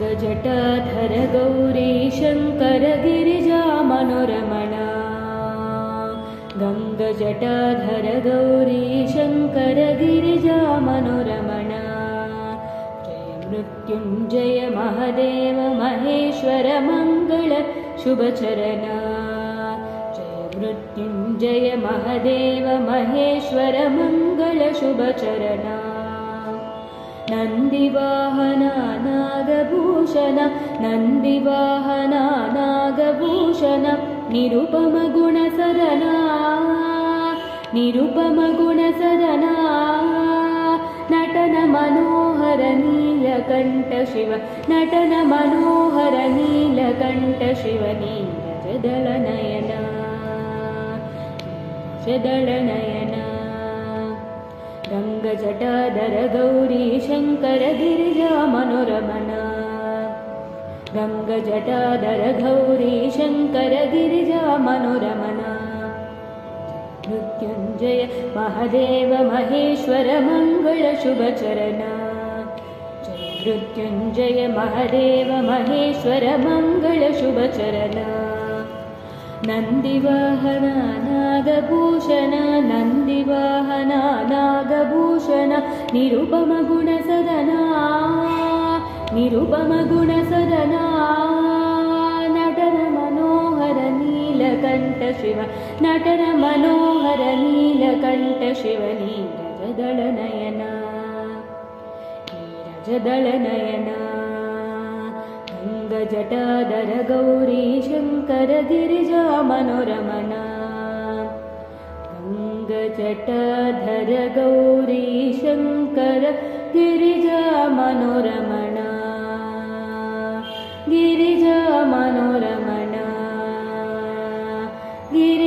गङ्गजटाधर Gauri Shankar Girija मनोरमणा गङ्गजटाधर Gauri Shankar Girija मनोरमणा Jai Mrityunjay Mahadev Maheshwar Mangal शुभचरणा Jai Mrityunjay Mahadev Maheshwar Mangal शुभचरणा नन्दिवाहना Nagabhushan नन्दिवाहना Nagabhushan निरुपमगुणसदना निरुपमगुणसदना नटन Manohar Neelkanth Shiva नटन Manohar Neelkanth Shiva नीरजदलनयना नीरजदलनयना गङ्गजटाधर Gauri Shankar Girija मनोरमणा गङ्गजटाधर Gauri Shankar Girija मनोरमणा Mrityunjay Mahadev Maheshwar Mangal शुभचरणा Jai Mrityunjay Mahadev Maheshwar Mangal शुभचरणा नन्दिवाहना Nagabhushan नन्दिवाहना Nagabhushan निरुपमगुणसदना निरुपमगुणसदना नटन Manohar Neelkanth Shiva नटन Manohar Neelkanth Shiva नीरजदलनयना नीरजदलनयना गङ्गजटाधर Gauri Shankar Girija मनोरमणा गङ्गजटाधर Gauri Shankar Girija मनोरमणा Girija मनोरमणा Giri